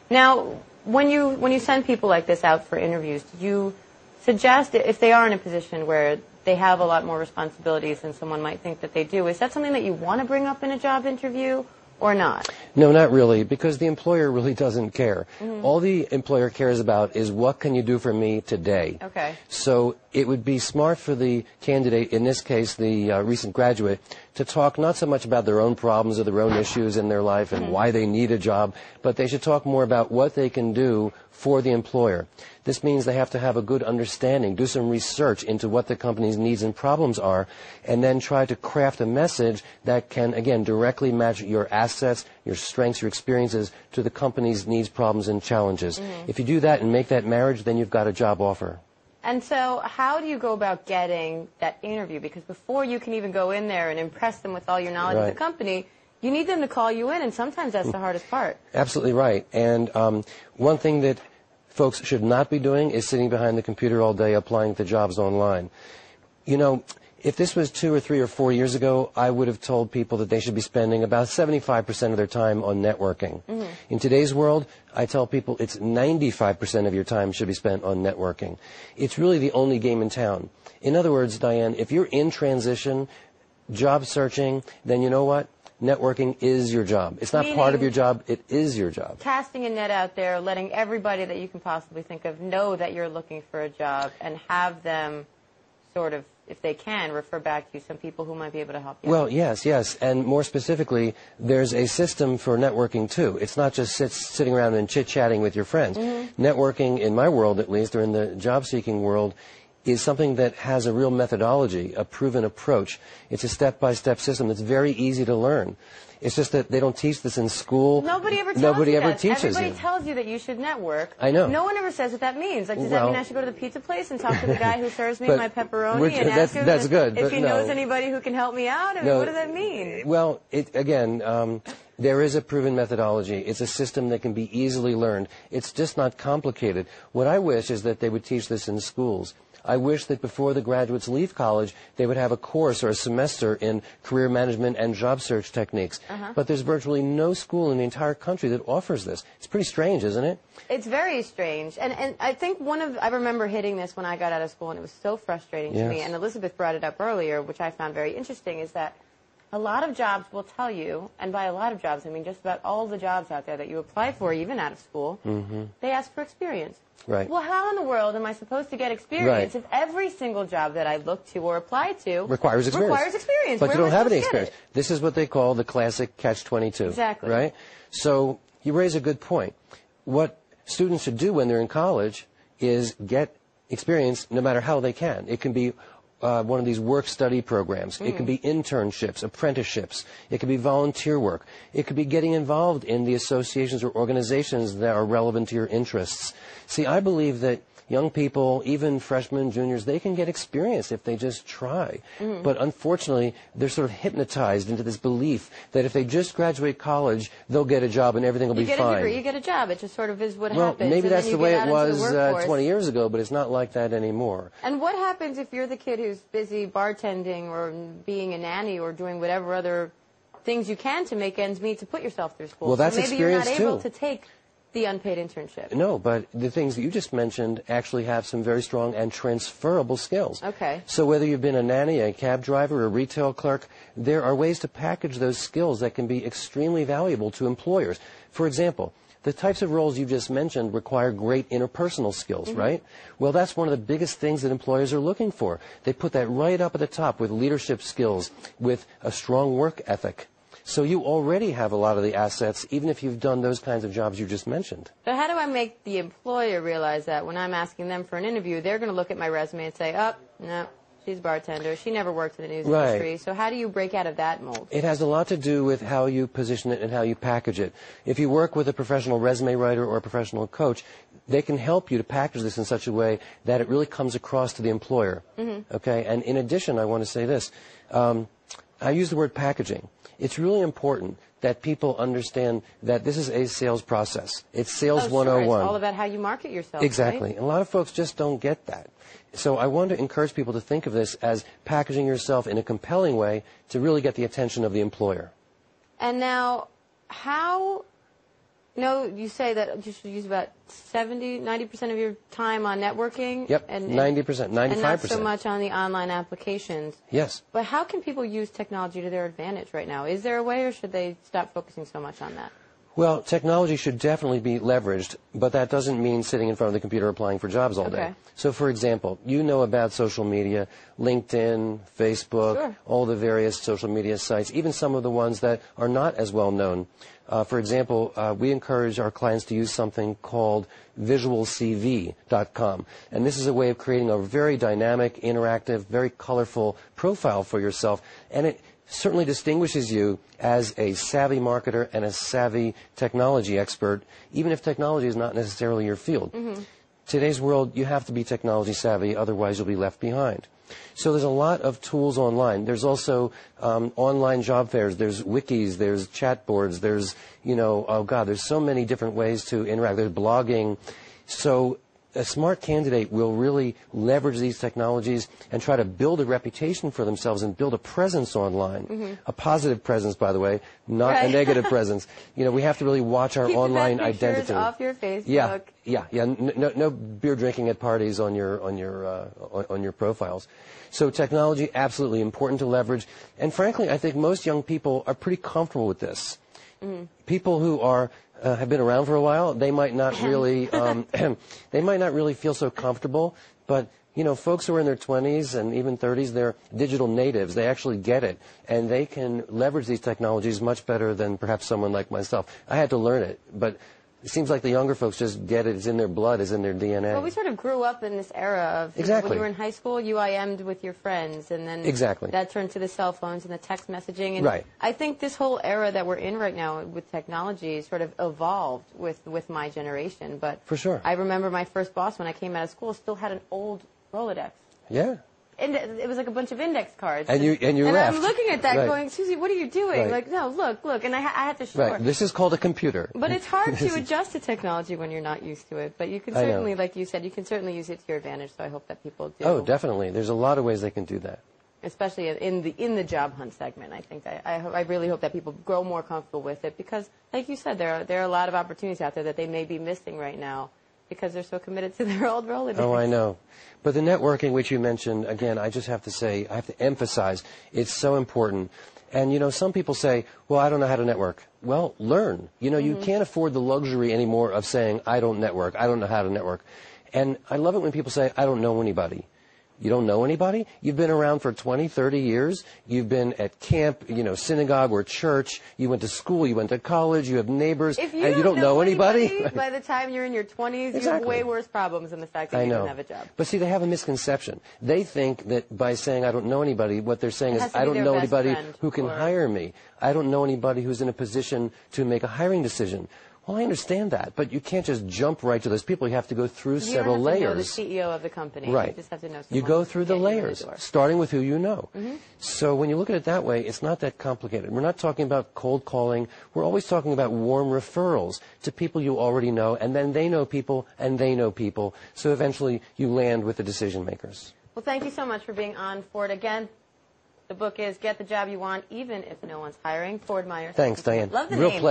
Now, when you send people like this out for interviews, do you suggest, if they are in a position where they have a lot more responsibilities than someone might think that they do, is that something that you want to bring up in a job interview or not? No, not really, because the employer really doesn't care. All the employer cares about is what can you do for me today. Okay. So it would be smart for the candidate, in this case the recent graduate, to talk not so much about their own problems or their own issues in their life and why they need a job, but they should talk more about what they can do for the employer. This means they have to have a good understanding, do some research into what the company's needs and problems are, and then try to craft a message that can, again, directly match your assets, your strengths, your experiences to the company's needs, problems, and challenges. If you do that and make that marriage, then you've got a job offer. And so how do you go about getting that interview? Because before you can even go in there and impress them with all your knowledge of the company, you need them to call you in, and sometimes that's the hardest part. Absolutely right. And one thing that folks should not be doing is sitting behind the computer all day applying to jobs online. You know, if this was 2 or 3 or 4 years ago, I would have told people that they should be spending about 75% of their time on networking. In today's world, I tell people it's 95% of your time should be spent on networking. It's really the only game in town. In other words, Diane, if you're in transition, job searching, then you know what? Networking is your job. It's not part of your job, it is your job. Casting a net out there, letting everybody that you can possibly think of know that you're looking for a job, and have them sort of, if they can, refer back to you some people who might be able to help you. Well, yes. And more specifically, there's a system for networking, too. It's not just sitting around and chit-chatting with your friends. Networking, in my world at least, or in the job-seeking world, is something that has a real methodology, a proven approach. It's a step-by-step system that's very easy to learn. It's just that they don't teach this in school. Nobody ever tells Nobody you ever that. teaches Everybody you. tells you that you should network. I know. No one ever says what that means. Like, does that mean I should go to the pizza place and talk to the guy who serves me but my pepperoni and ask him if he knows anybody who can help me out? I mean, what does that mean? Well, there is a proven methodology. It's a system that can be easily learned. It's just not complicated. What I wish is that they would teach this in schools. I wish that before the graduates leave college, they would have a course or a semester in career management and job search techniques. But there's virtually no school in the entire country that offers this. It's pretty strange, isn't it? It's very strange. And I think I remember hitting this when I got out of school, and it was so frustrating to me. And Elizabeth brought it up earlier, which I found very interesting, is that a lot of jobs will tell you, and by a lot of jobs, I mean just about all the jobs out there that you apply for, even out of school, they ask for experience. Right. Well, how in the world am I supposed to get experience if every single job that I look to or apply to requires experience? But you don't have any experience. This is what they call the classic catch-22. Exactly. Right? So you raise a good point. What students should do when they're in college is get experience no matter how they can. It can be one of these work-study programs. It could be internships, apprenticeships. It could be volunteer work. It could be getting involved in the associations or organizations that are relevant to your interests. See, I believe that young people, even freshmen, juniors, they can get experience if they just try. But unfortunately, they're sort of hypnotized into this belief that if they just graduate college, they'll get a job and everything will be fine. You get a degree, you get a job. It just sort of is what happens. Well, maybe that's the way it was 20 years ago, but it's not like that anymore. And what happens if you're the kid who's busy bartending or being a nanny or doing whatever other things you can to make ends meet to put yourself through school? Well, that's so maybe you're not experience, able too. to take the unpaid internship. No, but the things that you just mentioned actually have some very strong and transferable skills. Okay. So whether you've been a nanny, a cab driver, a retail clerk, there are ways to package those skills that can be extremely valuable to employers. For example, the types of roles you just mentioned require great interpersonal skills, right? Well, that's one of the biggest things that employers are looking for. They put that right up at the top with leadership skills, with a strong work ethic. So you already have a lot of the assets, even if you've done those kinds of jobs you just mentioned. But how do I make the employer realize that when I'm asking them for an interview, they're going to look at my resume and say, oh, no, she's a bartender. She never worked in the news industry. So how do you break out of that mold? It has a lot to do with how you position it and how you package it. If you work with a professional resume writer or a professional coach, they can help you to package this in such a way that it really comes across to the employer. Okay? And in addition, I want to say this. I use the word packaging. It's really important that people understand that this is a sales process. It's sales 101. Sure. It's all about how you market yourself. Exactly. Right? And a lot of folks just don't get that. So I want to encourage people to think of this as packaging yourself in a compelling way to really get the attention of the employer. And now, No, you say that you should use about 90% of your time on networking. Yep, 90%, 95%. And not so much on the online applications. Yes. But how can people use technology to their advantage right now? Is there a way, or should they stop focusing so much on that? Well, technology should definitely be leveraged, but that doesn't mean sitting in front of the computer applying for jobs all day. So, for example, you know about social media, LinkedIn, Facebook, Sure. all the various social media sites, even some of the ones that are not as well known. For example, we encourage our clients to use something called visualcv.com. And this is a way of creating a very dynamic, interactive, very colorful profile for yourself. And it certainly distinguishes you as a savvy marketer and a savvy technology expert, even if technology is not necessarily your field. Today's world, you have to be technology savvy, otherwise you'll be left behind. So there's a lot of tools online. There's also online job fairs. There's wikis. There's chat boards. There's, there's so many different ways to interact. There's blogging. So a smart candidate will really leverage these technologies and try to build a reputation for themselves and build a presence online. A positive presence, by the way, not a negative presence. We have to really watch our online identity. Keep off your Facebook. Yeah. No beer drinking at parties on your profiles. So technology, absolutely important to leverage. And frankly, I think most young people are pretty comfortable with this. People who are have been around for a while, they might not really feel so comfortable. But folks who are in their 20s and even 30s, they're digital natives. They actually get it, and they can leverage these technologies much better than perhaps someone like myself. I had to learn it, but it seems like the younger folks just get it. It's in their blood. It's in their DNA. Well, we sort of grew up in this era of when you were in high school, you IM'd with your friends, and then that turned to the cell phones and the text messaging. And I think this whole era that we're in right now with technology sort of evolved with my generation. But for sure, I remember my first boss when I came out of school still had an old Rolodex. Yeah. And it was like a bunch of index cards. And you left. I'm looking at that going, Susie, what are you doing? Like, no, look. And I had to show her. This is called a computer. But it's hard to adjust to technology when you're not used to it. But you can certainly, like you said, you can certainly use it to your advantage. So I hope that people do. Oh, definitely. There's a lot of ways they can do that. Especially in the job hunt segment. I think I really hope that people grow more comfortable with it because, like you said, there are a lot of opportunities out there that they may be missing right now, because they're so committed to their old Rolodex. Oh, I know. But the networking, which you mentioned, again, I just have to say, I have to emphasize, it's so important. And, some people say, well, I don't know how to network. Well, learn. You can't afford the luxury anymore of saying, I don't network. I don't know how to network. And I love it when people say, I don't know anybody. You don't know anybody? You've been around for 20, 30 years. You've been at camp, synagogue or church. You went to school. You went to college. You have neighbors. And you don't know anybody? By the time you're in your 20s, you have way worse problems than the fact that you don't have a job. But see, they have a misconception. They think that by saying I don't know anybody, what they're saying is I don't know anybody who can hire me. I don't know anybody who's in a position to make a hiring decision. Well, I understand that, but you can't just jump right to those people. You have to go through several layers. You don't have to know the CEO of the company. Right. You just have to know someone. You go through the layers, starting with who you know. So when you look at it that way, it's not that complicated. We're not talking about cold calling. We're always talking about warm referrals to people you already know, and then they know people, and they know people. So eventually you land with the decision makers. Well, thank you so much for being on Ford again. The book is Get the Job You Want, Even If No One's Hiring. Ford Myers. Thanks, Diane. Love the Real name.